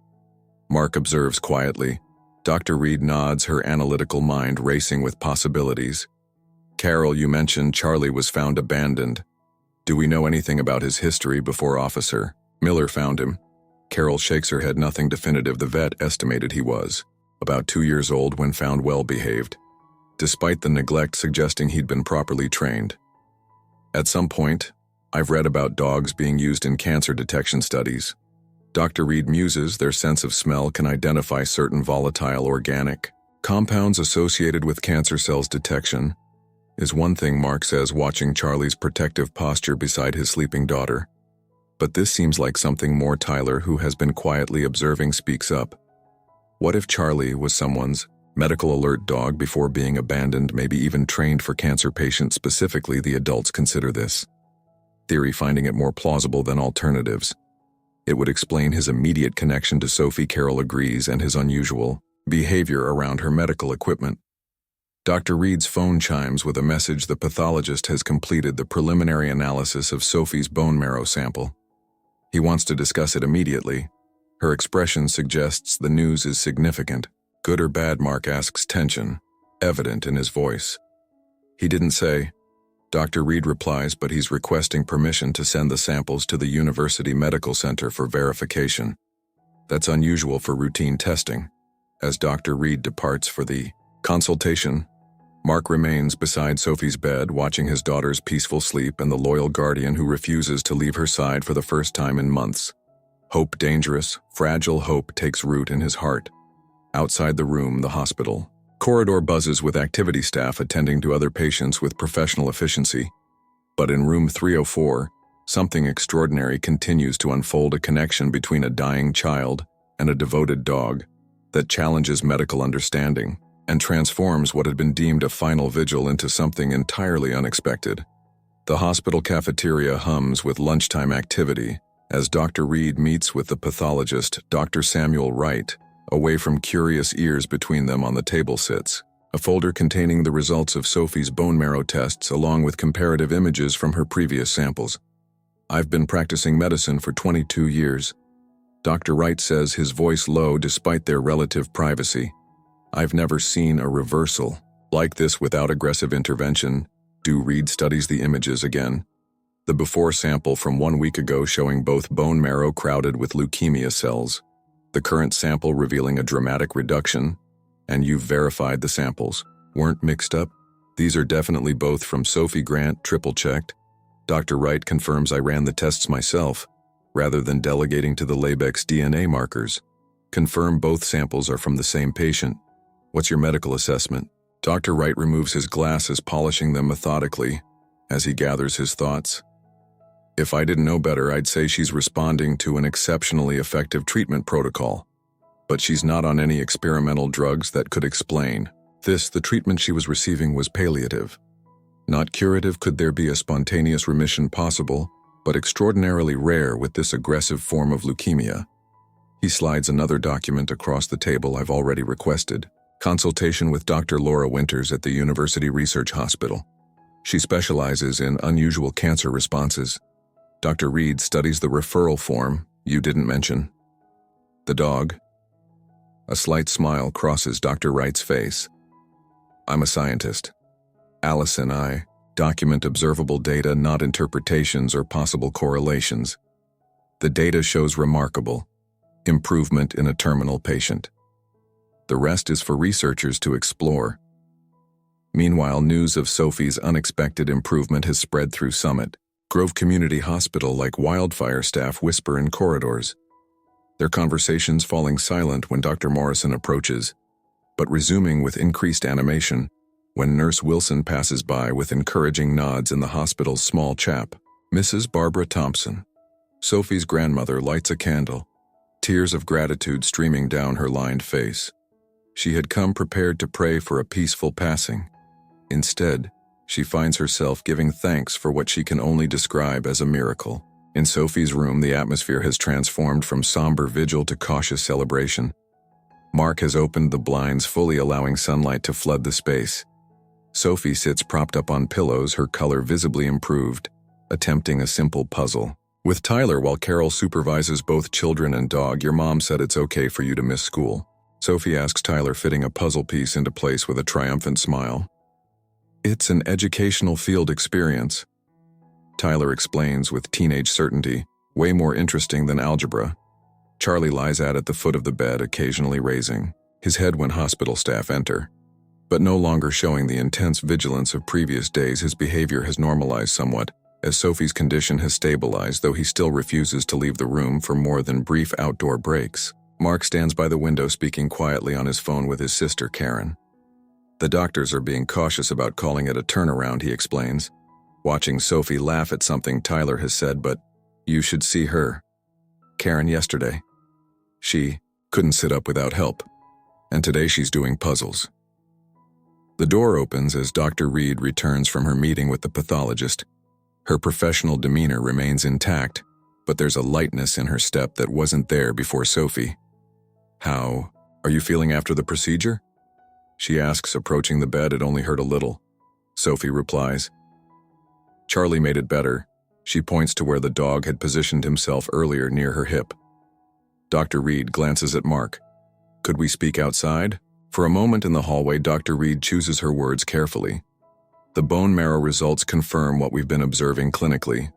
Speaker 1: Mark observes quietly. Dr. Reed nods, her analytical mind racing with possibilities. Carol, you mentioned Charlie was found abandoned. Do we know anything about his history before Officer Miller found him? Carol shakes her head. Nothing definitive. The vet estimated he was about 2 years old when found, well behaved, despite the neglect suggesting he'd been properly trained. At some point, I've read about dogs being used in cancer detection studies. Dr. Reed muses. Their sense of smell can identify certain volatile organic compounds associated with cancer cells. Detection is one thing, Mark says, watching Charlie's protective posture beside his sleeping daughter. But this seems like something more. Tyler, who has been quietly observing, speaks up. What if Charlie was someone's medical alert dog before being abandoned, maybe even trained for cancer patients specifically? The adults consider this theory, finding it more plausible than alternatives. It would explain his immediate connection to Sophie. Carol agrees, and his unusual behavior around her medical equipment. Dr. Reed's phone chimes with a message. The pathologist has completed the preliminary analysis of Sophie's bone marrow sample. He wants to discuss it immediately. Her expression suggests the news is significant. Good or bad? Mark asks, tension evident in his voice. He didn't say. Dr. Reed replies, but he's requesting permission to send the samples to the University Medical Center for verification. That's unusual for routine testing. As Dr. Reed departs for the consultation, Mark remains beside Sophie's bed, watching his daughter's peaceful sleep and the loyal guardian who refuses to leave her side for the first time in months. Hope, dangerous, fragile hope, takes root in his heart. Outside the room, the hospital corridor buzzes with activity staff attending to other patients with professional efficiency. But in room 304, something extraordinary continues to unfold, a connection between a dying child and a devoted dog that challenges medical understanding and transforms what had been deemed a final vigil into something entirely unexpected. The hospital cafeteria hums with lunchtime activity as Dr. Reed meets with the pathologist, Dr. Samuel Wright. Away from curious ears between them on the table sits a folder containing the results of Sophie's bone marrow tests along with comparative images from her previous samples. I've been practicing medicine for 22 years. Dr. Wright says, his voice low despite their relative privacy. I've never seen a reversal like this without aggressive intervention. Reed studies the images again. The before sample from 1 week ago showing both bone marrow crowded with leukemia cells. The current sample revealing a dramatic reduction, and you've verified the samples weren't mixed up? These are definitely both from Sophie Grant, triple-checked. Dr. Wright confirms I ran the tests myself, rather than delegating to the Labex DNA markers. Confirm both samples are from the same patient. What's your medical assessment? Dr. Wright removes his glasses, polishing them methodically as he gathers his thoughts. If I didn't know better, I'd say she's responding to an exceptionally effective treatment protocol. But she's not on any experimental drugs that could explain this. The treatment she was receiving was palliative, not curative. Could there be a spontaneous remission possible, but extraordinarily rare with this aggressive form of leukemia? He slides another document across the table. I've already requested Consultation with Dr. Laura Winters at the University Research Hospital. She specializes in unusual cancer responses. Dr. Reed studies the referral form you didn't mention. The dog. A slight smile crosses Dr. Wright's face. I'm a scientist. Alice and I document observable data, not interpretations or possible correlations. The data shows remarkable improvement in a terminal patient. The rest is for researchers to explore. Meanwhile, news of Sophie's unexpected improvement has spread through Summit Grove Community Hospital like wildfire. Staff whisper in corridors, their conversations falling silent when Dr. Morrison approaches, but resuming with increased animation when Nurse Wilson passes by with encouraging nods in the hospital's small chap. Mrs. Barbara Thompson, Sophie's grandmother, lights a candle, tears of gratitude streaming down her lined face. She had come prepared to pray for a peaceful passing. Instead, she finds herself giving thanks for what she can only describe as a miracle. In Sophie's room, the atmosphere has transformed from somber vigil to cautious celebration. Mark has opened the blinds, fully allowing sunlight to flood the space. Sophie sits propped up on pillows, her color visibly improved, attempting a simple puzzle with Tyler while Carol supervises both children and dog. Your mom said it's okay for you to miss school. Sophie asks Tyler, fitting a puzzle piece into place with a triumphant smile. It's an educational field experience, Tyler explains with teenage certainty, way more interesting than algebra. Charlie lies at the foot of the bed, occasionally raising his head when hospital staff enter. But no longer showing the intense vigilance of previous days, his behavior has normalized somewhat, as Sophie's condition has stabilized, though he still refuses to leave the room for more than brief outdoor breaks. Mark stands by the window, speaking quietly on his phone with his sister Karen. The doctors are being cautious about calling it a turnaround, he explains, watching Sophie laugh at something Tyler has said. But you should see her, Karen, yesterday. She couldn't sit up without help, and today she's doing puzzles. The door opens as Dr. Reed returns from her meeting with the pathologist. Her professional demeanor remains intact, but there's a lightness in her step that wasn't there before Sophie. How are you feeling after the procedure? She asks, approaching the bed. It only hurt a little, Sophie replies. Charlie made it better. She points to where the dog had positioned himself earlier near her hip. Dr. Reed glances at Mark. Could we speak outside? For a moment in the hallway, Dr. Reed chooses her words carefully. The bone marrow results confirm what we've been observing clinically.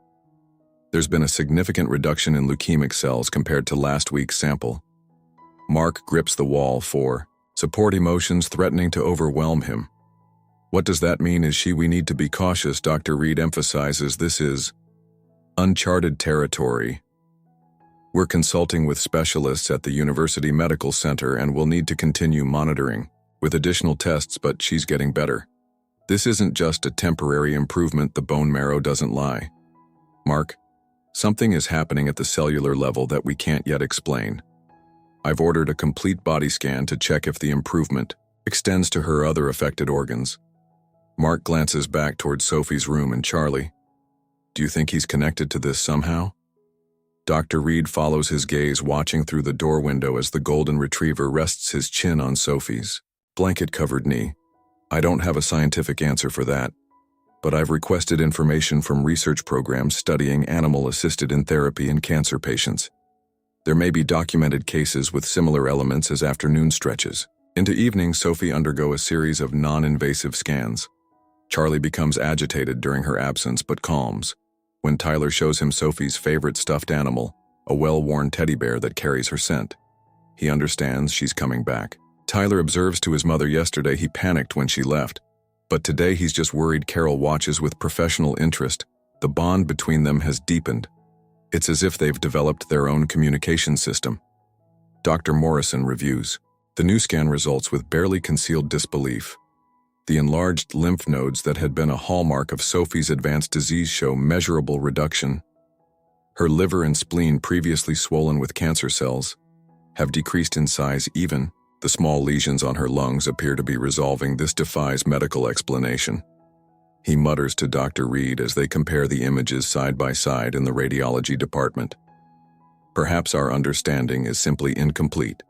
Speaker 1: There's been a significant reduction in leukemic cells compared to last week's sample. Mark grips the wall for support, emotions threatening to overwhelm him. What does that mean? We need to be cautious. Dr. Reed emphasizes this is uncharted territory. We're consulting with specialists at the University Medical Center and will need to continue monitoring with additional tests, but she's getting better. This isn't just a temporary improvement. The bone marrow doesn't lie. Mark, something is happening at the cellular level that we can't yet explain. I've ordered a complete body scan to check if the improvement extends to her other affected organs. Mark glances back towards Sophie's room and Charlie. Do you think he's connected to this somehow? Dr. Reed follows his gaze, watching through the door window as the golden retriever rests his chin on Sophie's blanket-covered knee. I don't have a scientific answer for that, but I've requested information from research programs studying animal-assisted in therapy in cancer patients. There may be documented cases with similar elements as afternoon stretches. Into evening, Sophie undergo a series of non-invasive scans. Charlie becomes agitated during her absence but calms when Tyler shows him Sophie's favorite stuffed animal, a well-worn teddy bear that carries her scent. He understands she's coming back. Tyler observes to his mother yesterday he panicked when she left, but today he's just worried. Carol watches with professional interest. The bond between them has deepened. It's as if they've developed their own communication system. Dr. Morrison reviews the new scan results with barely concealed disbelief. The enlarged lymph nodes that had been a hallmark of Sophie's advanced disease show measurable reduction. Her liver and spleen, previously swollen with cancer cells, have decreased in size. Even the small lesions on her lungs appear to be resolving. This defies medical explanation. He mutters to Dr. Reed as they compare the images side by side in the radiology department. Perhaps our understanding is simply incomplete.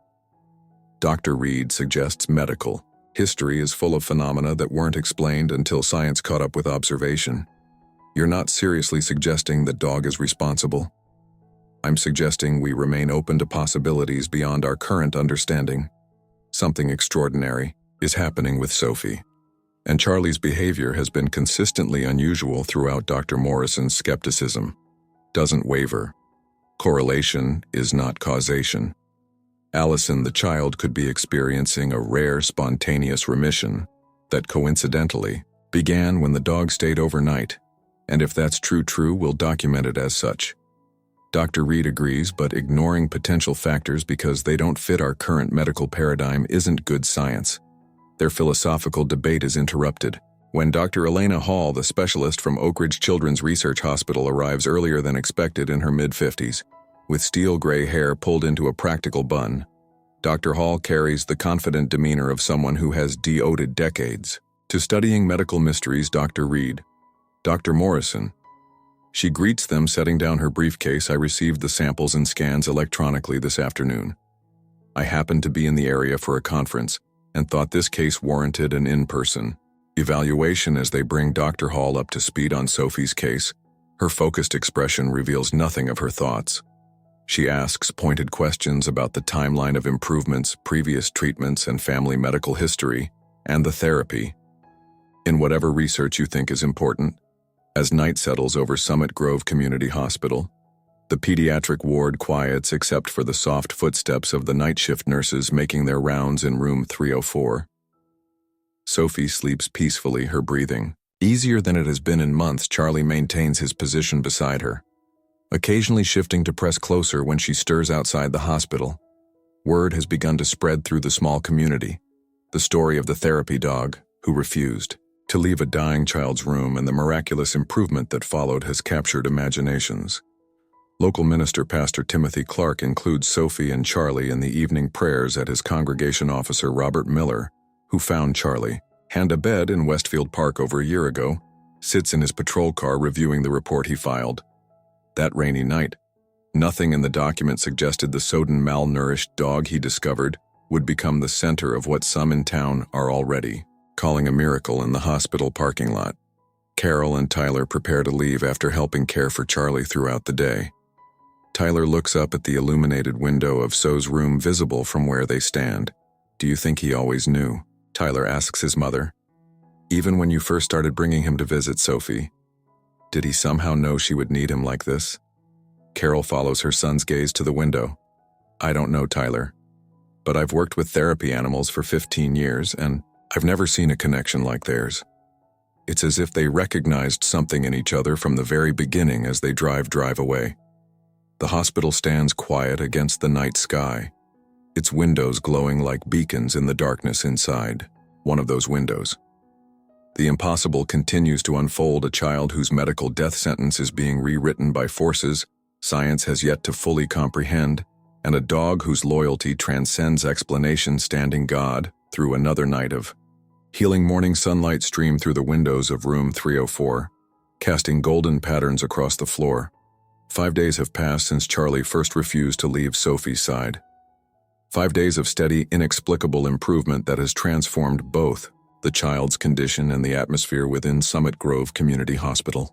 Speaker 1: Dr. Reed suggests medical. History is full of phenomena that weren't explained until science caught up with observation. You're not seriously suggesting that dog is responsible. I'm suggesting we remain open to possibilities beyond our current understanding. Something extraordinary is happening with Sophie, and Charlie's behavior has been consistently unusual throughout Dr. Morrison's skepticism. Doesn't waver. Correlation is not causation. Allison, the child, could be experiencing a rare, spontaneous remission that coincidentally began when the dog stayed overnight, and if that's true, we'll document it as such. Dr. Reed agrees, but ignoring potential factors because they don't fit our current medical paradigm isn't good science. Their philosophical debate is interrupted when Dr. Elena Hall, the specialist from Oak Ridge Children's Research Hospital, arrives earlier than expected in her mid-50s. With steel gray hair pulled into a practical bun, Dr. Hall carries the confident demeanor of someone who has devoted decades to studying medical mysteries. Dr. Reed, Dr. Morrison. She greets them, setting down her briefcase. I received the samples and scans electronically this afternoon. I happened to be in the area for a conference and thought this case warranted an in-person evaluation. As they bring Dr. Hall up to speed on Sophie's case, her focused expression reveals nothing of her thoughts. She asks pointed questions about the timeline of improvements, previous treatments, and family medical history, and the therapy. In whatever research you think is important. As night settles over Summit Grove Community Hospital, the pediatric ward quiets except for the soft footsteps of the night shift nurses making their rounds in room 304. Sophie sleeps peacefully, her breathing easier than it has been in months. Charlie maintains his position beside her, occasionally shifting to press closer when she stirs outside the hospital. Word has begun to spread through the small community. The story of the therapy dog who refused to leave a dying child's room and the miraculous improvement that followed has captured imaginations. Local minister Pastor Timothy Clark includes Sophie and Charlie in the evening prayers at his congregation. Officer Robert Miller, who found Charlie hand a bed in Westfield Park over a year ago, sits in his patrol car reviewing the report he filed. That rainy night, nothing in the document suggested the sodden, malnourished dog he discovered would become the center of what some in town are already calling a miracle in the hospital parking lot. Carol and Tyler prepare to leave after helping care for Charlie throughout the day. Tyler looks up at the illuminated window of So's room visible from where they stand. Do you think he always knew? Tyler asks his mother. Even when you first started bringing him to visit Sophie, did he somehow know she would need him like this? Carol follows her son's gaze to the window. I don't know, Tyler, but I've worked with therapy animals for 15 years, and I've never seen a connection like theirs. It's as if they recognized something in each other from the very beginning as they drive away. The hospital stands quiet against the night sky, its windows glowing like beacons in the darkness inside. One of those windows. The impossible continues to unfold. A child whose medical death sentence is being rewritten by forces science has yet to fully comprehend, and a dog whose loyalty transcends explanation standing guard through another night of healing. Morning sunlight stream through the windows of room 304, casting golden patterns across the floor. 5 days have passed since Charlie first refused to leave Sophie's side. 5 days of steady, inexplicable improvement that has transformed both the child's condition and the atmosphere within Summit Grove Community Hospital.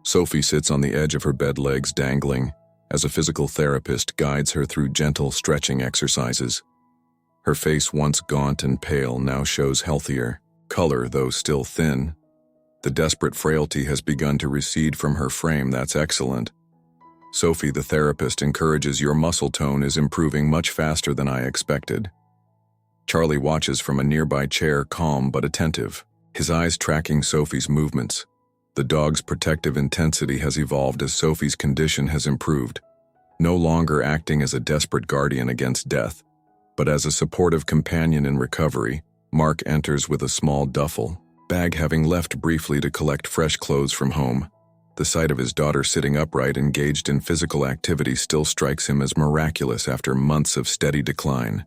Speaker 1: Sophie sits on the edge of her bed, legs dangling, as a physical therapist guides her through gentle stretching exercises. Her face, once gaunt and pale, now shows healthier color, though still thin. The desperate frailty has begun to recede from her frame. That's excellent. Sophie, the therapist, encourages, your muscle tone is improving much faster than I expected. Charlie watches from a nearby chair, calm but attentive, his eyes tracking Sophie's movements. The dog's protective intensity has evolved as Sophie's condition has improved, no longer acting as a desperate guardian against death, but as a supportive companion in recovery. Mark enters with a small duffel bag, having left briefly to collect fresh clothes from home. The sight of his daughter sitting upright, engaged in physical activity, still strikes him as miraculous after months of steady decline.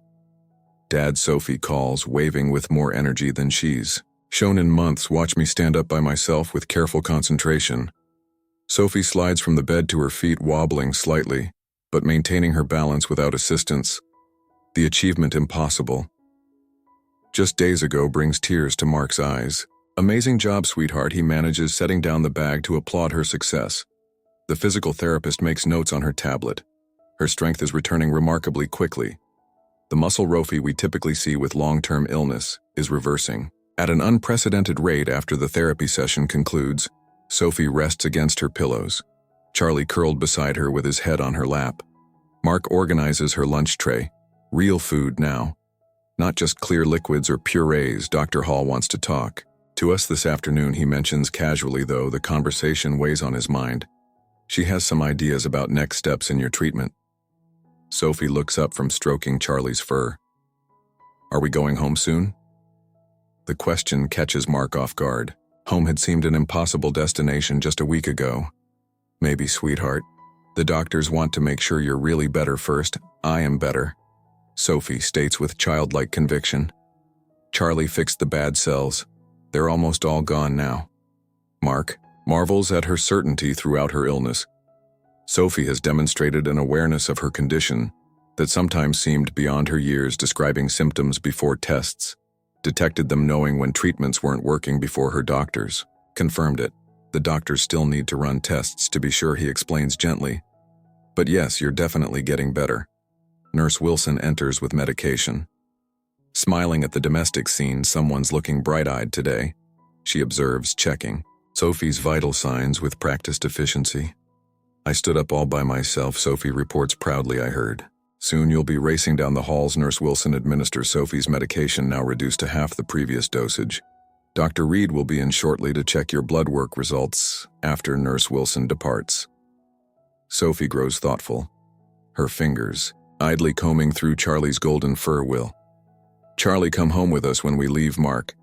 Speaker 1: Dad, Sophie calls, waving with more energy than she's shown in months. Watch me stand up by myself with careful concentration. Sophie slides from the bed to her feet, wobbling slightly, but maintaining her balance without assistance. The achievement impossible. Just days ago brings tears to Mark's eyes. Amazing job, sweetheart, he manages, setting down the bag to applaud her success. The physical therapist makes notes on her tablet. Her strength is returning remarkably quickly. The muscle rophy we typically see with long-term illness is reversing. At an unprecedented rate after the therapy session concludes, Sophie rests against her pillows. Charlie curled beside her with his head on her lap. Mark organizes her lunch tray. Real food now. Not just clear liquids or purees. Dr. Hall wants to talk. To us this afternoon, he mentions casually, though the conversation weighs on his mind. She has some ideas about next steps in your treatment. Sophie looks up from stroking Charlie's fur. Are we going home soon? The question catches Mark off guard. Home had seemed an impossible destination just a week ago. Maybe, sweetheart. The doctors want to make sure you're really better first. I am better, Sophie states with childlike conviction. Charlie fixed the bad cells. They're almost all gone now. Mark marvels at her certainty throughout her illness. Sophie has demonstrated an awareness of her condition that sometimes seemed beyond her years, describing symptoms before tests, detected them knowing when treatments weren't working before her doctors confirmed it. The doctors still need to run tests to be sure, he explains gently. But yes, you're definitely getting better. Nurse Wilson enters with medication. Smiling at the domestic scene, someone's looking bright-eyed today, she observes, checking Sophie's vital signs with practiced efficiency. I stood up all by myself, Sophie reports proudly, I heard. Soon you'll be racing down the halls. Nurse Wilson administers Sophie's medication, now reduced to half the previous dosage. Dr. Reed will be in shortly to check your blood work results after Nurse Wilson departs. Sophie grows thoughtful, her fingers idly combing through Charlie's golden fur. Will Charlie come home with us when we leave? Mark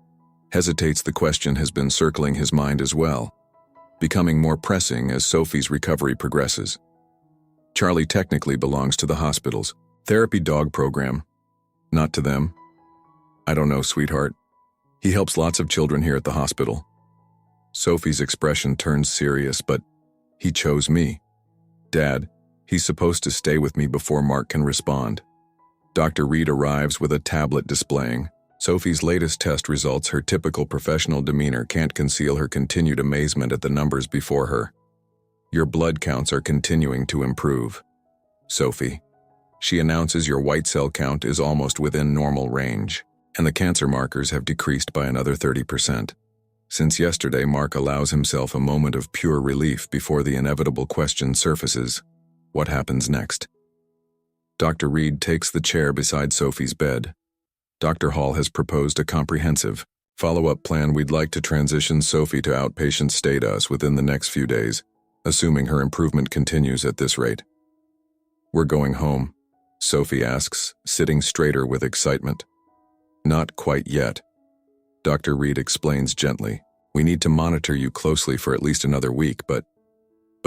Speaker 1: hesitates. The question has been circling his mind as well, becoming more pressing as Sophie's recovery progresses. Charlie technically belongs to the hospital's therapy dog program, not to them. I don't know, sweetheart. He helps lots of children here at the hospital. Sophie's expression turns serious, but he chose me. Dad, he's supposed to stay with me before Mark can respond. Dr. Reed arrives with a tablet displaying Sophie's latest test results. Her typical professional demeanor can't conceal her continued amazement at the numbers before her. Your blood counts are continuing to improve, Sophie. She announces your white cell count is almost within normal range, and the cancer markers have decreased by another 30%. Since yesterday, Mark allows himself a moment of pure relief before the inevitable question surfaces. What happens next? Dr. Reed takes the chair beside Sophie's bed. Dr. Hall has proposed a comprehensive follow-up plan. We'd like to transition Sophie to outpatient status within the next few days, assuming her improvement continues at this rate. We're going home, Sophie asks, sitting straighter with excitement. Not quite yet. Dr. Reed explains gently. We need to monitor you closely for at least another week, but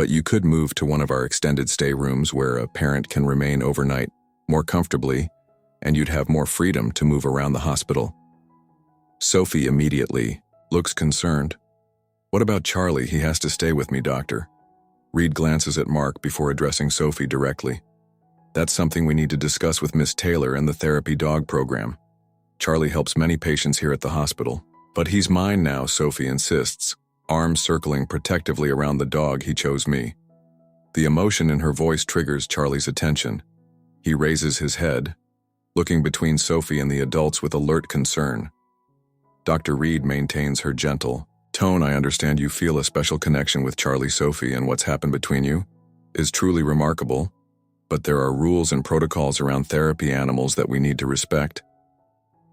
Speaker 1: you could move to one of our extended stay rooms where a parent can remain overnight more comfortably, and you'd have more freedom to move around the hospital. Sophie immediately looks concerned. What about Charlie? He has to stay with me, doctor. Reed glances at Mark before addressing Sophie directly. That's something we need to discuss with Miss Taylor and the therapy dog program. Charlie helps many patients here at the hospital, but he's mine now, Sophie insists, arms circling protectively around the dog. He chose me. The emotion in her voice triggers Charlie's attention. He raises his head, looking between Sophie and the adults with alert concern. Dr. Reed maintains her gentle tone. I understand you feel a special connection with Charlie, Sophie, and what's happened between you is truly remarkable, but there are rules and protocols around therapy animals that we need to respect.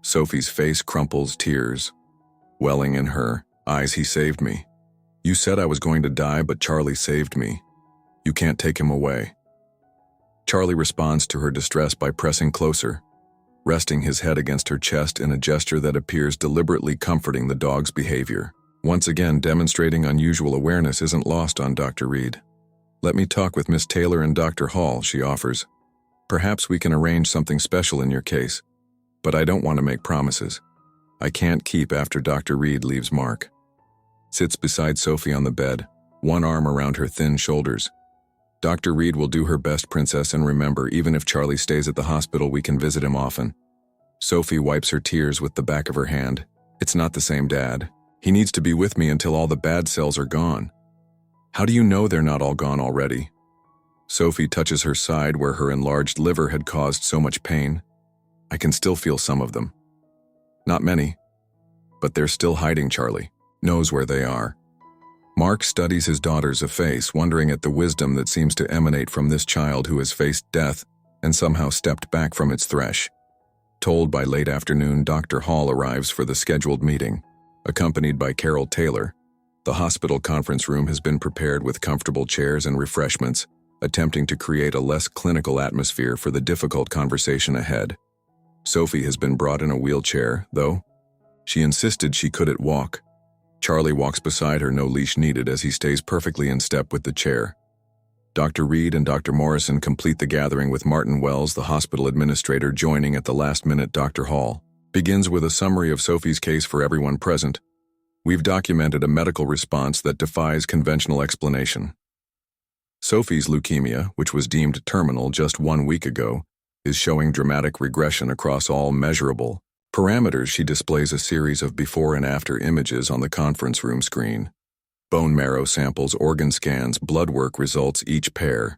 Speaker 1: Sophie's face crumples, tears welling in her eyes. He saved me. You said I was going to die, but Charlie saved me. You can't take him away. Charlie responds to her distress by pressing closer, resting his head against her chest in a gesture that appears deliberately comforting. The dog's behavior, once again demonstrating unusual awareness, isn't lost on Dr. Reed. Let me talk with Miss Taylor and Dr. Hall, she offers. Perhaps we can arrange something special in your case, but I don't want to make promises. I can't keep after Dr. Reed leaves. Mark sits beside Sophie on the bed, one arm around her thin shoulders. Dr. Reed will do her best, Princess, and remember, even if Charlie stays at the hospital, we can visit him often. Sophie wipes her tears with the back of her hand. It's not the same, Dad. He needs to be with me until all the bad cells are gone. How do you know they're not all gone already? Sophie touches her side where her enlarged liver had caused so much pain. I can still feel some of them. Not many, but they're still hiding. Charlie knows where they are. Mark studies his daughter's face, wondering at the wisdom that seems to emanate from this child who has faced death and somehow stepped back from its thresh. Told by late afternoon, Dr. Hall arrives for the scheduled meeting, accompanied by Carol Taylor. The hospital conference room has been prepared with comfortable chairs and refreshments, attempting to create a less clinical atmosphere for the difficult conversation ahead. Sophie has been brought in a wheelchair, though. She insisted she couldn't walk. Charlie walks beside her, no leash needed, as he stays perfectly in step with the chair. Dr. Reed and Dr. Morrison complete the gathering, with Martin Wells, the hospital administrator, joining at the last minute. Dr. Hall begins with a summary of Sophie's case for everyone present. We've documented a medical response that defies conventional explanation. Sophie's leukemia, which was deemed terminal just 1 week ago, is showing dramatic regression across all measurable parameters. She displays a series of before and after images on the conference room screen. Bone marrow samples, organ scans, blood work results, each pair